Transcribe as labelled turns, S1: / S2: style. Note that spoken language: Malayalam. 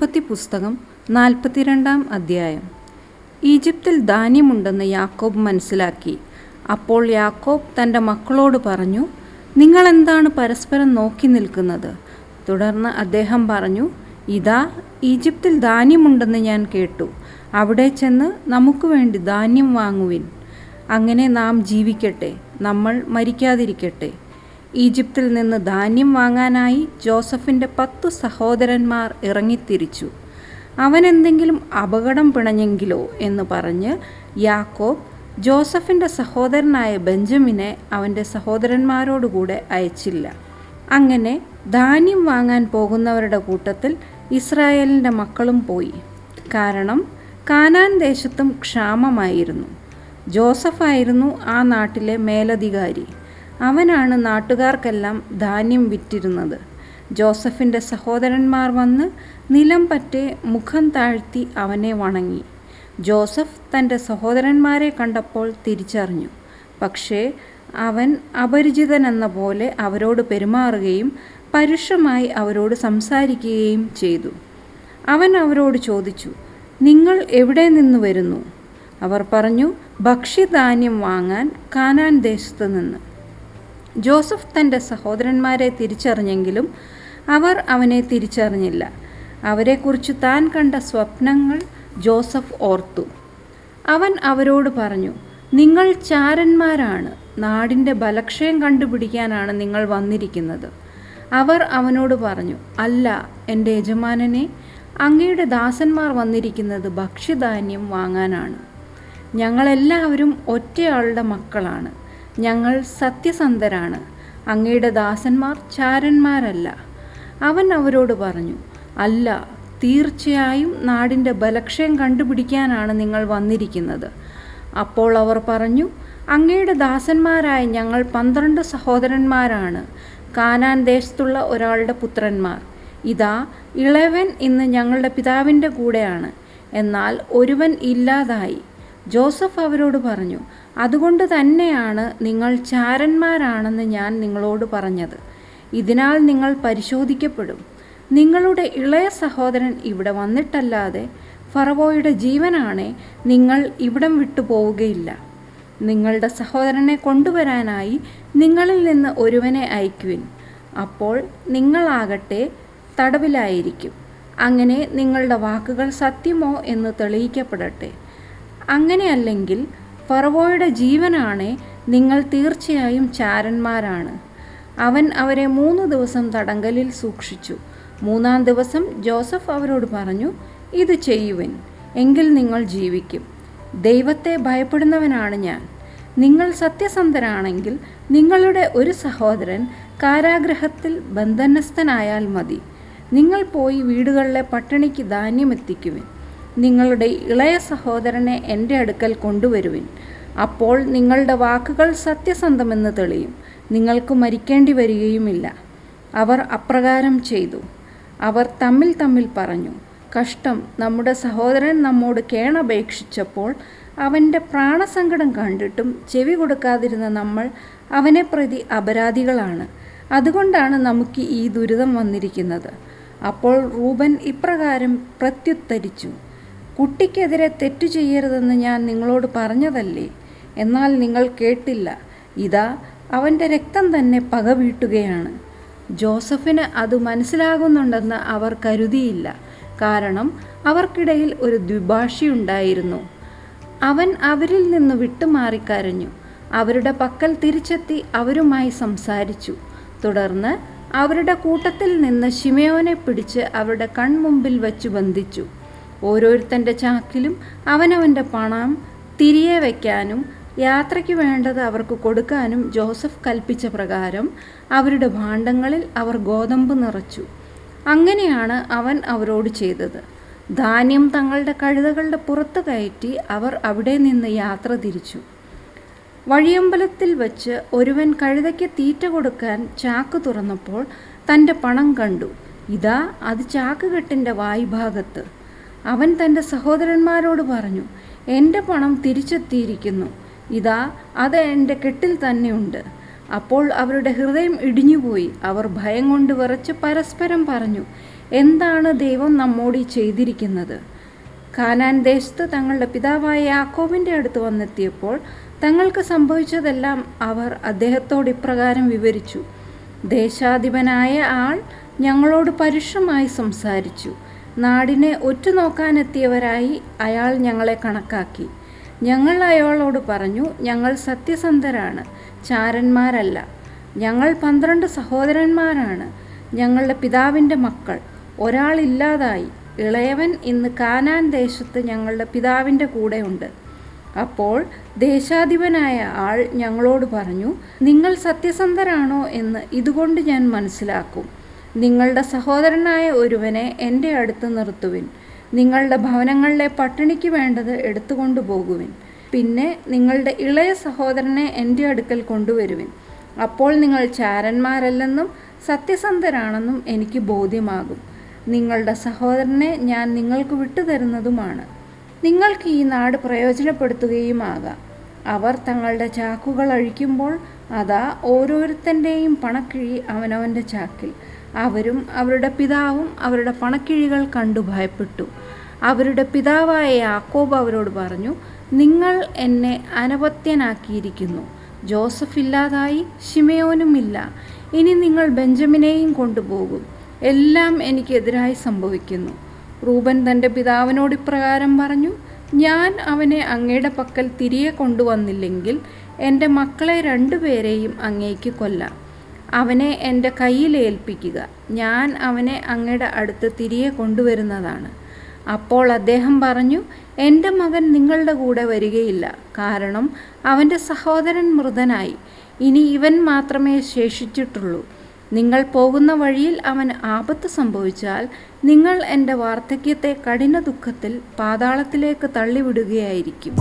S1: ഉൽപ്പത്തി പുസ്തകം 42 അധ്യായം. ഈജിപ്തിൽ ധാന്യമുണ്ടെന്ന് യാക്കോബ് മനസ്സിലാക്കി. അപ്പോൾ യാക്കോബ് തൻ്റെ മക്കളോട് പറഞ്ഞു, നിങ്ങളെന്താണ് പരസ്പരം നോക്കി നിൽക്കുന്നത്? തുടർന്ന് അദ്ദേഹം പറഞ്ഞു, ഇതാ ഈജിപ്തിൽ ധാന്യമുണ്ടെന്ന് ഞാൻ കേട്ടു. അവിടെ ചെന്ന് നമുക്ക് വേണ്ടി ധാന്യം വാങ്ങുവിൻ. അങ്ങനെ നാം ജീവിക്കട്ടെ, നമ്മൾ മരിക്കാതിരിക്കട്ടെ. ഈജിപ്തിൽ നിന്ന് ധാന്യം വാങ്ങാനായി ജോസഫിൻ്റെ 10 സഹോദരന്മാർ ഇറങ്ങിത്തിരിച്ചു. അവനെന്തെങ്കിലും അപകടം പിണഞ്ഞെങ്കിലോ എന്ന് പറഞ്ഞ് യാക്കോബ് ജോസഫിൻ്റെ സഹോദരനായ ബെഞ്ചമിനെ അവൻ്റെ സഹോദരന്മാരോടുകൂടെ അയച്ചില്ല. അങ്ങനെ ധാന്യം വാങ്ങാൻ പോകുന്നവരുടെ കൂട്ടത്തിൽ ഇസ്രായേലിൻ്റെ മക്കളും പോയി. കാരണം കാനാൻ ദേശത്തും ക്ഷാമമായിരുന്നു. ജോസഫായിരുന്നു ആ നാട്ടിലെ മേലധികാരി. അവനാണ് നാട്ടുകാർക്കെല്ലാം ധാന്യം വിറ്റിരുന്നത്. ജോസഫിൻ്റെ സഹോദരന്മാർ വന്ന് നിലം പറ്റെ മുഖം താഴ്ത്തി അവനെ വണങ്ങി. ജോസഫ് തൻ്റെ സഹോദരന്മാരെ കണ്ടപ്പോൾ തിരിച്ചറിഞ്ഞു. പക്ഷേ അവൻ അപരിചിതനെന്ന പോലെ അവരോട് പെരുമാറുകയും പരുഷമായി അവരോട് സംസാരിക്കുകയും ചെയ്തു. അവൻ അവരോട് ചോദിച്ചു, നിങ്ങൾ എവിടെ നിന്ന് വരുന്നു? അവർ പറഞ്ഞു, ഭക്ഷ്യധാന്യം വാങ്ങാൻ കാനാൻ ദേശത്ത് നിന്ന്. ജോസഫ് തൻ്റെ സഹോദരന്മാരെ തിരിച്ചറിഞ്ഞെങ്കിലും അവർ അവനെ തിരിച്ചറിഞ്ഞില്ല. അവരെക്കുറിച്ച് താൻ കണ്ട സ്വപ്നങ്ങൾ ജോസഫ് ഓർത്തു. അവൻ അവരോട് പറഞ്ഞു, നിങ്ങൾ ചാരന്മാരാണ്, നാടിൻ്റെ ബലക്ഷയം കണ്ടുപിടിക്കാനാണ് നിങ്ങൾ വന്നിരിക്കുന്നത്. അവർ അവനോട് പറഞ്ഞു, അല്ല എൻ്റെ യജമാനനെ, അങ്ങയുടെ ദാസന്മാർ വന്നിരിക്കുന്നത് ഭക്ഷ്യധാന്യം വാങ്ങാനാണ്. ഞങ്ങളെല്ലാവരും ഒറ്റയാളുടെ മക്കളാണ്. ഞങ്ങൾ സത്യസന്ധരാണ്. അങ്ങയുടെ ദാസന്മാർ ചാരന്മാരല്ല. അവൻ അവരോട് പറഞ്ഞു, അല്ല, തീർച്ചയായും നാടിൻ്റെ ബലക്ഷയം കണ്ടുപിടിക്കാനാണ് നിങ്ങൾ വന്നിരിക്കുന്നത്. അപ്പോൾ അവർ പറഞ്ഞു, അങ്ങയുടെ ദാസന്മാരായ ഞങ്ങൾ 12 സഹോദരന്മാരാണ്, കാനാൻ ദേശത്തുള്ള ഒരാളുടെ പുത്രന്മാർ. ഇതാ ഇളയവൻ ഇന്ന് ഞങ്ങളുടെ പിതാവിൻ്റെ കൂടെയാണ്, എന്നാൽ ഒരുവൻ ഇല്ലാതായി. ജോസഫ് അവരോട് പറഞ്ഞു, അതുകൊണ്ട് തന്നെയാണ് നിങ്ങൾ ചാരന്മാരാണെന്ന് ഞാൻ നിങ്ങളോട് പറഞ്ഞത്. ഇതിനാൽ നിങ്ങൾ പരിശോധിക്കപ്പെടും. നിങ്ങളുടെ ഇളയ സഹോദരൻ ഇവിടെ വന്നിട്ടല്ലാതെ ഫറവോയുടെ ജീവനാണെ നിങ്ങൾ ഇവിടം വിട്ടു പോവുകയില്ല. നിങ്ങളുടെ സഹോദരനെ കൊണ്ടുവരാനായി നിങ്ങളിൽ നിന്ന് ഒരുവനെ അയക്കുവിൻ. അപ്പോൾ നിങ്ങളാകട്ടെ തടവിലായിരിക്കും. അങ്ങനെ നിങ്ങളുടെ വാക്കുകൾ സത്യമോ എന്ന് തെളിയിക്കപ്പെടട്ടെ. അങ്ങനെയല്ലെങ്കിൽ ഫറവോയുടെ ജീവനാണെ നിങ്ങൾ തീർച്ചയായും ചാരന്മാരാണ്. അവൻ അവരെ 3 ദിവസം തടങ്കലിൽ സൂക്ഷിച്ചു. 3-ാം ദിവസം ജോസഫ് അവരോട് പറഞ്ഞു, ഇത് ചെയ്യുവിൻ, എങ്കിൽ നിങ്ങൾ ജീവിക്കും. ദൈവത്തെ ഭയപ്പെടുന്നവനാണ് ഞാൻ. നിങ്ങൾ സത്യസന്ധരാണെങ്കിൽ നിങ്ങളുടെ ഒരു സഹോദരൻ കാരാഗൃഹത്തിൽ ബന്ധനസ്ഥനായാൽ മതി. നിങ്ങൾ പോയി വീടുകളിലെ പട്ടിണിക്ക് ധാന്യം എത്തിക്കുവിൻ. നിങ്ങളുടെ ഇളയ സഹോദരനെ എൻ്റെ അടുക്കൽ കൊണ്ടുവരുവിൻ. അപ്പോൾ നിങ്ങളുടെ വാക്കുകൾ സത്യസന്ധമെന്ന് തെളിയും. നിങ്ങൾക്ക് മരിക്കേണ്ടി വരികയുമില്ല. അവർ അപ്രകാരം ചെയ്തു. അവർ തമ്മിൽ പറഞ്ഞു, കഷ്ടം, നമ്മുടെ സഹോദരൻ നമ്മോട് കേണപേക്ഷിച്ചപ്പോൾ അവൻ്റെ പ്രാണസങ്കടം കണ്ടിട്ടും ചെവി കൊടുക്കാതിരുന്ന നമ്മൾ അവനെ പ്രതി അപരാധികളാണ്. അതുകൊണ്ടാണ് നമുക്ക് ഈ ദുരിതം വന്നിരിക്കുന്നത്. അപ്പോൾ റൂബൻ ഇപ്രകാരം പ്രത്യുത്തരിച്ചു, കുട്ടിക്കെതിരെ തെറ്റു ചെയ്യരുതെന്ന് ഞാൻ നിങ്ങളോട് പറഞ്ഞതല്ലേ? എന്നാൽ നിങ്ങൾ കേട്ടില്ല. ഇതാ അവൻ്റെ രക്തം തന്നെ പക വീട്ടുകയാണ്. ജോസഫിന് അത് മനസ്സിലാകുന്നുണ്ടെന്ന് അവർ കരുതിയില്ല. കാരണം അവർക്കിടയിൽ ഒരു ദ്വിഭാഷിയുണ്ടായിരുന്നു. അവൻ അവരിൽ നിന്ന് വിട്ടുമാറിക്കരഞ്ഞു. അവരുടെ പക്കൽ തിരിച്ചെത്തി അവരുമായി സംസാരിച്ചു. തുടർന്ന് അവരുടെ കൂട്ടത്തിൽ നിന്ന് ശിമയോനെ പിടിച്ച് അവരുടെ കൺമുമ്പിൽ വച്ചു ബന്ധിച്ചു. ഓരോരുത്തൻ്റെ ചാക്കിലും അവനവൻ്റെ പണം തിരികെ വയ്ക്കാനും യാത്രയ്ക്ക് വേണ്ടത് അവർക്ക് കൊടുക്കാനും ജോസഫ് കൽപ്പിച്ച പ്രകാരം അവരുടെ ഭാണ്ഡങ്ങളിൽ അവർ ഗോതമ്പ് നിറച്ചു. അങ്ങനെയാണ് അവൻ അവരോട് ചെയ്തത്. ധാന്യം തങ്ങളുടെ കഴുതകളുടെ പുറത്ത് കയറ്റി അവർ അവിടെ നിന്ന് യാത്ര തിരിച്ചു. വഴിയമ്പലത്തിൽ വച്ച് ഒരുവൻ കഴുതയ്ക്ക് തീറ്റ കൊടുക്കാൻ ചാക്ക് തുറന്നപ്പോൾ തൻ്റെ പണം കണ്ടു. ഇതാ അത് ചാക്കുകെട്ടിൻ്റെ വായ്ഭാഗത്ത്. അവൻ തൻ്റെ സഹോദരന്മാരോട് പറഞ്ഞു, എൻ്റെ പണം തിരിച്ചെത്തിയിരിക്കുന്നു. ഇതാ അത് എൻ്റെ കെട്ടിൽ തന്നെയുണ്ട്. അപ്പോൾ അവരുടെ ഹൃദയം ഇടിഞ്ഞുപോയി. അവർ ഭയം കൊണ്ട് വിറച്ച് പരസ്പരം പറഞ്ഞു, എന്താണ് ദൈവം നമ്മോട് ഈ ചെയ്തിരിക്കുന്നത്? കാനാൻ ദേശത്ത് തങ്ങളുടെ പിതാവായ യാക്കോബിൻ്റെ അടുത്ത് വന്നെത്തിയപ്പോൾ തങ്ങൾക്ക് സംഭവിച്ചതെല്ലാം അവർ അദ്ദേഹത്തോട് ഇപ്രകാരം വിവരിച്ചു. ദേശാധിപനായ ആൾ ഞങ്ങളോട് പരുഷമായി സംസാരിച്ചു. നാടിനെ ഒറ്റുനോക്കാനെത്തിയവരായി അയാൾ ഞങ്ങളെ കണക്കാക്കി. ഞങ്ങൾ അയാളോട് പറഞ്ഞു, ഞങ്ങൾ സത്യസന്ധരാണ്, ചാരന്മാരല്ല. ഞങ്ങൾ 12 സഹോദരന്മാരാണ്. ഞങ്ങളുടെ പിതാവിൻ്റെ മക്കൾ. ഒരാളില്ലാതായി. ഇളയവൻ ഇന്ന് കാനാൻ ദേശത്ത് ഞങ്ങളുടെ പിതാവിൻ്റെ കൂടെയുണ്ട്. അപ്പോൾ ദേശാധിപനായ ആൾ ഞങ്ങളോട് പറഞ്ഞു, നിങ്ങൾ സത്യസന്ധരാണോ എന്ന് ഇതുകൊണ്ട് ഞാൻ മനസ്സിലാക്കും. നിങ്ങളുടെ സഹോദരനായ ഒരുവനെ എൻ്റെ അടുത്ത് നിർത്തുവിൻ. നിങ്ങളുടെ ഭവനങ്ങളിലെ പട്ടിണിക്ക് വേണ്ടത് എടുത്തുകൊണ്ടു പോകുവിൻ. പിന്നെ നിങ്ങളുടെ ഇളയ സഹോദരനെ എൻ്റെ അടുക്കൽ കൊണ്ടുവരുവിൻ. അപ്പോൾ നിങ്ങൾ ചാരന്മാരല്ലെന്നും സത്യസന്ധരാണെന്നും എനിക്ക് ബോധ്യമാകും. നിങ്ങളുടെ സഹോദരനെ ഞാൻ നിങ്ങൾക്ക് വിട്ടുതരുന്നതുമാണ്. നിങ്ങൾക്ക് ഈ നാട് പ്രയോജനപ്പെടുത്തുകയുമാകാം. അവർ തങ്ങളുടെ ചാക്കുകൾ അഴിക്കുമ്പോൾ അതാ ഓരോരുത്തൻ്റെയും പണക്കിഴി അവനവൻ്റെ ചാക്കിൽ. അവരും അവരുടെ പിതാവും അവരുടെ പണക്കിഴികൾ കണ്ടു ഭയപ്പെട്ടു. അവരുടെ പിതാവായ യാക്കോബ് അവരോട് പറഞ്ഞു, നിങ്ങൾ എന്നെ അനപത്യനാക്കിയിരിക്കുന്നു. ജോസഫ് ഇല്ലാതായി, ശിമയോനുമില്ല. ഇനി നിങ്ങൾ ബെഞ്ചമിനെയും കൊണ്ടുപോകും. എല്ലാം എനിക്കെതിരായി സംഭവിക്കുന്നു. റൂബൻ തൻ്റെ പിതാവിനോട് ഇപ്രകാരം പറഞ്ഞു, ഞാൻ അവനെ അങ്ങയുടെ പക്കൽ തിരികെ കൊണ്ടുവന്നില്ലെങ്കിൽ എൻ്റെ മക്കളെ 2 പേരെയും അങ്ങേക്ക് കൊല്ലാം. അവനെ എൻ്റെ കയ്യിൽ ഏൽപ്പിക്കുക. ഞാൻ അവനെ അങ്ങയുടെ അടുത്ത് തിരികെ കൊണ്ടുവരുന്നതാണ്. അപ്പോൾ അദ്ദേഹം പറഞ്ഞു, എൻ്റെ മകൻ നിങ്ങളുടെ കൂടെ വരികയില്ല. കാരണം അവൻ്റെ സഹോദരൻ മൃതനായി. ഇനി ഇവൻ മാത്രമേ ശേഷിച്ചിട്ടുള്ളൂ. നിങ്ങൾ പോകുന്ന വഴിയിൽ അവന് ആപത്ത് സംഭവിച്ചാൽ നിങ്ങൾ എൻ്റെ വാർദ്ധക്യത്തെ കഠിന ദുഃഖത്തിൽ പാതാളത്തിലേക്ക് തള്ളിവിടുകയായിരിക്കും.